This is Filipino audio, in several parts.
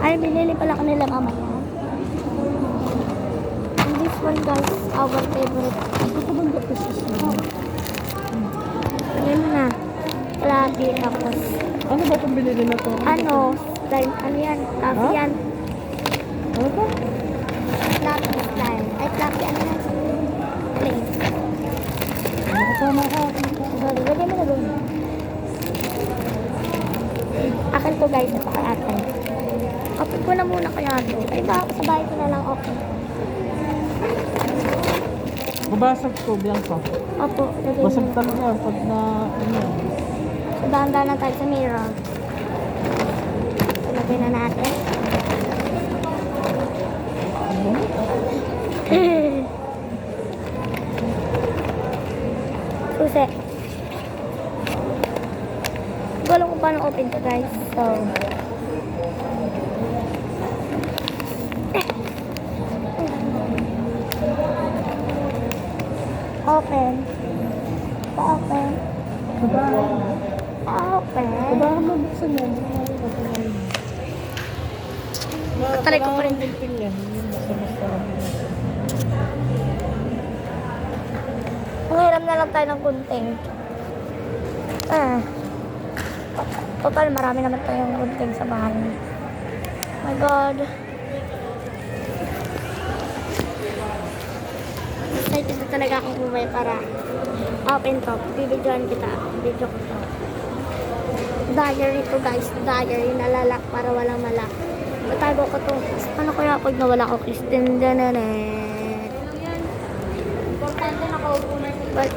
Ay, binili pala kanila mamaya. And this one guys, our favorite. Ito bang pieces mo? Ano na? Labi tapos. Ano ba itong binili na to? Ano? Slime. Ano yan? Fluffy yan. Ano ba? Fluffy slime. Ay, fluffy ano yan? Plain. Nakasama ka. Sorry, lagyan mo na doon. Akin to guys, ito kay ate. Kapit ko na muna kaya to. Ay ba, sa bahay ko na lang okay. Babasag to, Bianca. Opo, lagyan mo Basag na. talaga pag na, ano. So, dahan-dahan na tayo sa mirror. So, lagyan na natin. Susi. Hindi ko alam kung paano open to guys. So, open. Pa-open. Pa-open. Kabahan mo buksan yan. Tatry ko pa rin. Basta-basta lang. Manghiram na lang tayo ng gunting. Total, marami naman tayong gunting sa bahay. Oh my God. Excited na talaga akong bumay para open to. Bibidyoan kita. Video ko to. Diary to guys. Diary. Nalalak para walang malak. Matago ko to. Ano kaya pag nawala ko? Kristen Dananet. Importante na kaupo na ito. But,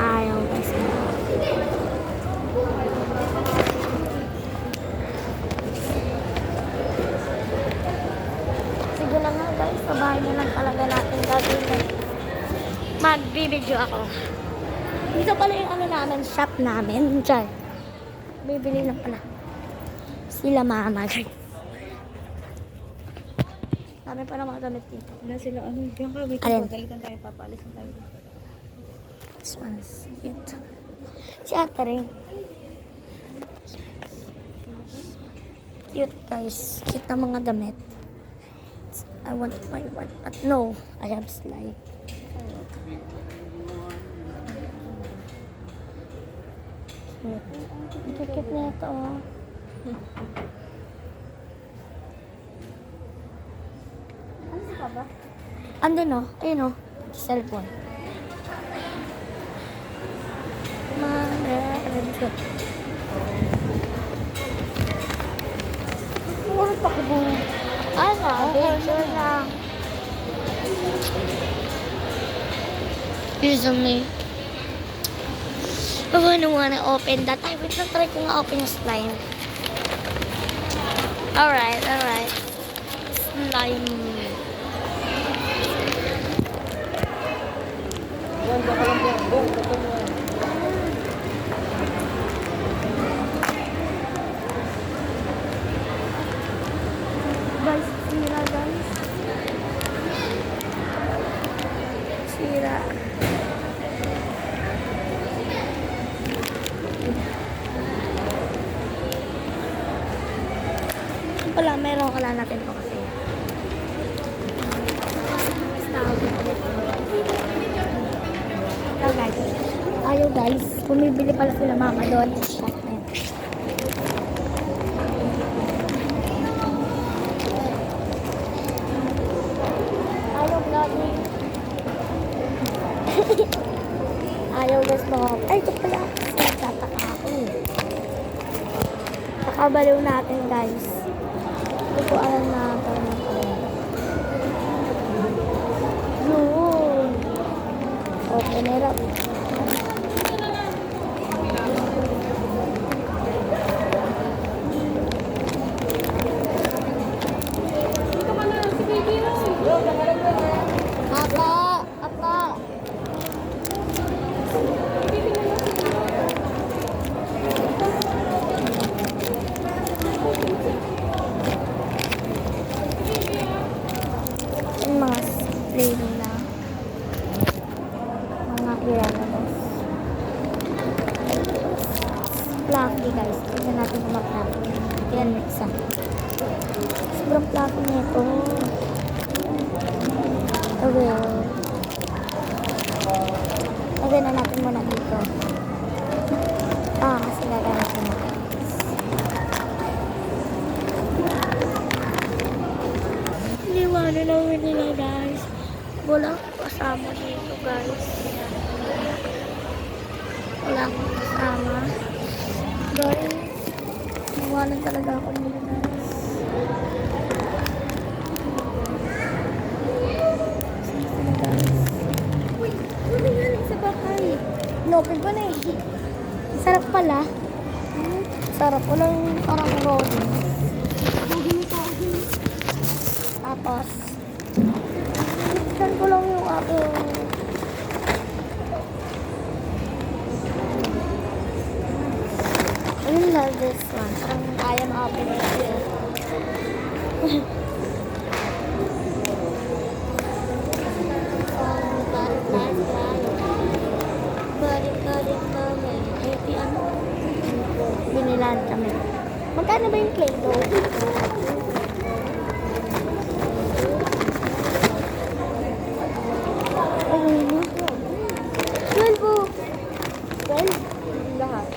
ayaw kasi. Sige na nga guys, sa bahay na lang talaga natin gagawin. Magbibideo ako. Dito pala yung ano namin, shop namin. Diyan. Bibili na pala. Sila mama guys. Dami pa ng mga damit dito. Wala sila, ano, Bianca, wait Alin? ako. Dalitan tayo, papaalis na tayo. This one's cute. Si ate rin. Cute guys. Cute na mga damit. I want to buy one. But no, I have slide. Cute. Cute na ito. Oh. Ano ka ba? Andun oh. Ayun oh. Cellphone. Puro pa ko buhay. Ano? Video lang. Here's me. I wanna open that. Ay, wait lang. Try ko nga open yung slime. Alright. Slime. Yan, baka lang yan. Yan, baka lang yan. Guys, sira guys. Sira. Wala, meron ka lang natin po kasi. Guys. Ayaw guys. Bumibili pala sila mama doon. Shop na yun. Ayaw vlogging. Ayaw guys mga. Ay, ito pala. Tataka ako. Kakabaliw natin guys. Hindi ko alam na ito na ito. Yun. Open it up. Apa? Yung mga flavor na mga ilan. guys. Tingnan natin kung maklapot. Yan, may isa. Sobrang plato nito. Okay. Lagay na natin muna dito. Kasi gagamit ko na. Iniwanan namin nila guys. Wala akong kasama dito guys. Wala akong kasama. Guys, iniwanan talaga ako nila guys. Sino guys? Uy, ano nangyari sa bahay? Inopen ko na eh. Sarap pala. Sarap. Walang parang rolling. Tapos, buksan ko lang yung aking I love this one. Parang kaya ma-open ito. Binilan kami. Magkano ba yung Play-Doh? Ayun. 12 po. 12? Lahat.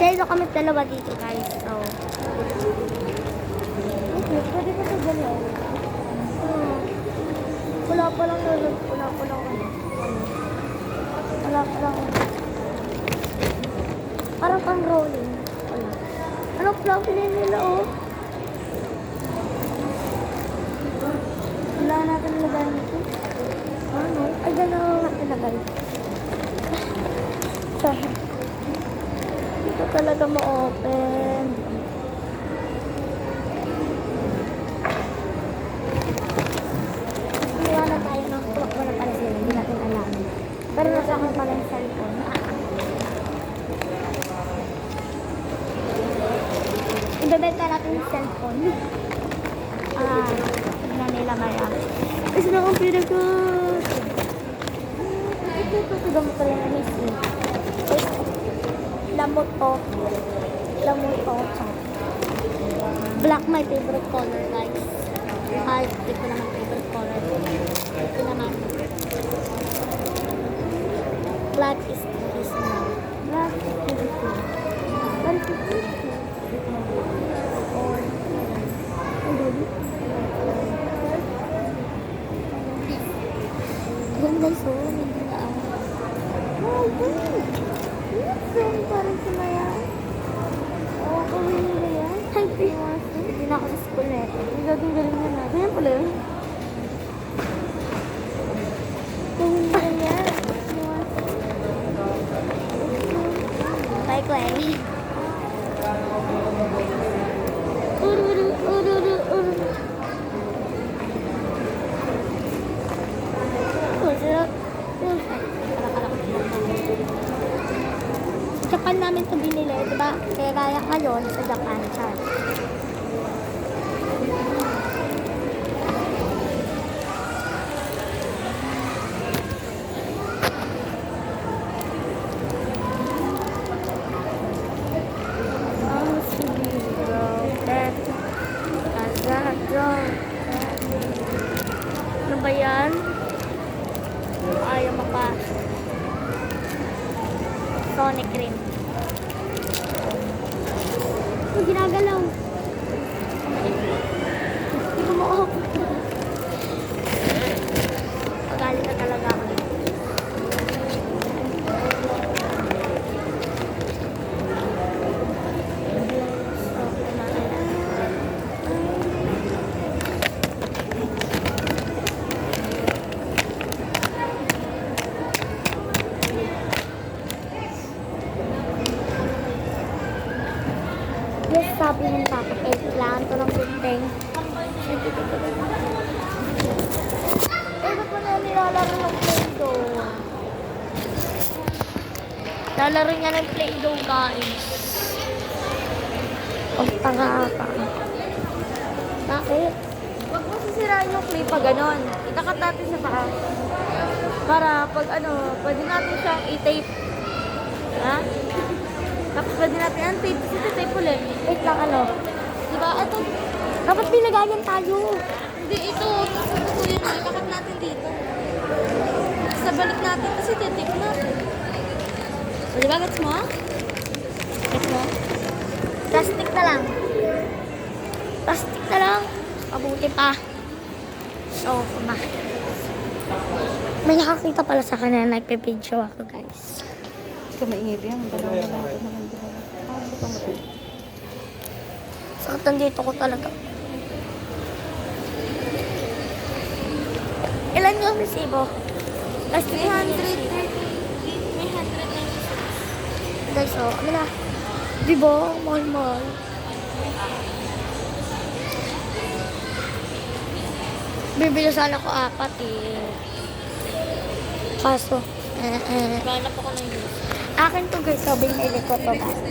Share na kami dalawa dito guys. So, okay, pwede pa ito gano'n. Wala pa lang ano. Wala pa lang. Parang pang rolling. Ano fluffy na nila oh. Wala natin nilagay nito. Ano? Ay, gano'n natin nilagay. Sorry. Ito talaga ma-open. Iwanan tayo ng clock mo na pala sila. Hindi natin alam. Pero nasa akin pala yung cellphone. Ibebenta natin yung cellphone. Tignan nila maya. Kasi na computer ko. Ito gamot ko rin na miss eh. Lamot to. Black my favorite color guys. Ay, hindi ko naman favorite color. Ito naman. Black is now. Black is beautiful. What is it? Or yan guys, oh, hindi na ako. Oh, good. Yan, parang sumaya. Oo, kawin nila yan. Hindi na ako sa school eh. Hindi gagawin galing na na. Ganyan pala yun. Kawin nila yan. Bye, Clay. Japan namin ito binili, diba? Kaya kaya ngayon sa Japan, char. Ano ba yan? Ayaw mapasok. Sonic cream. Ang ginagalaw. Hindi ko mo-off. Pagalit na talaga ako. Yes, sabi ng papa, kailangan ko ng gunting. Ba't mo na nilalaro ng Play-Doh? Lalaro niya ng Play-Doh, guys. Pagtanga ka. Bakit? Huwag mo sisirain yung clay pa ganon. Itakat natin sa paa. Para pag ano, pwede natin siyang i-tape. Ha? Tapos pwede natin ang tape. Kasi tape ulit. Wait lang, ano? Diba? Ito. Dapat pinagayan tayo. Hindi, ito. Ito yun. Ikakat natin dito. Sa balik natin kasi titape na. O diba? Gets mo? Gets mo? Plastic na lang. Plastic na lang. Mabuti pa. So, ma. May nakakita pala sa akin na nagpe-video ako, guys. Ito maingit yan. Dalawa na lang. Ito naman dalawa. Ito pa mo. Sakit nandito ko talaga. Ilan yung resibo? Plus 300. May 196. Guys, oh, ano na? Diba? Mahal-mahal. Bibili sana ko 4 eh. Kaso, Hanap ako ng news. akin to guys, so binili ko to guys.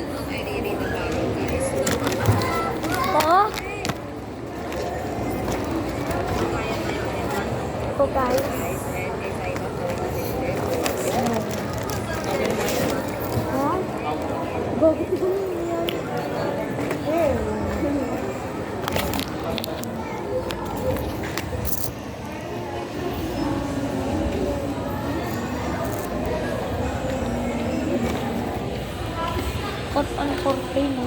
Ito. Ito guys. Ha? Gogo ko yan. Kot on 14 mo.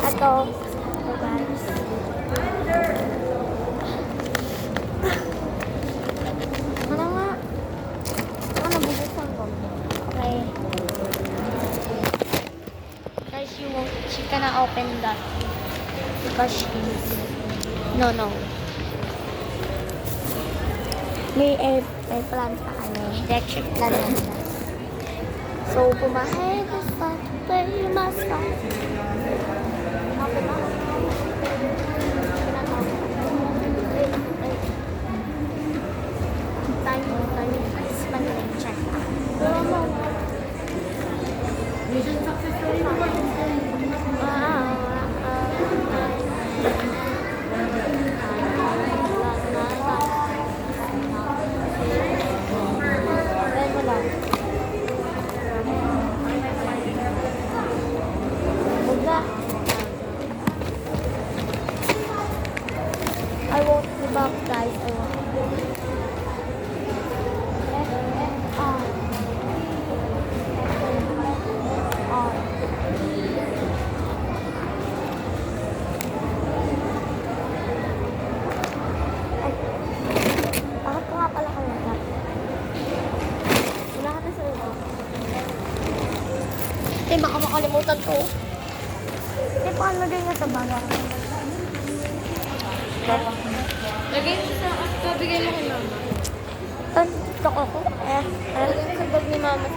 Ito. Ito guys. Ano nga? Ano bubusan ko? Okay. Guys, she cannot open that. Because she's... No. May plan pa kami. Electric plan na siya. So, pumahay ka sa tayo masa. Okay ba? Tayo. Spending check. Mission success story mo ba? I won't give up, guys. I won't. Bakit ko nga pala kayo? Wala ka na sa iyo. Hindi, baka makalimutan ko. Hindi, paano din nga sa baga? Lagay mo sa... Bigay mo kay mama. Ito ko. Lagay mo sa bag ni mama sa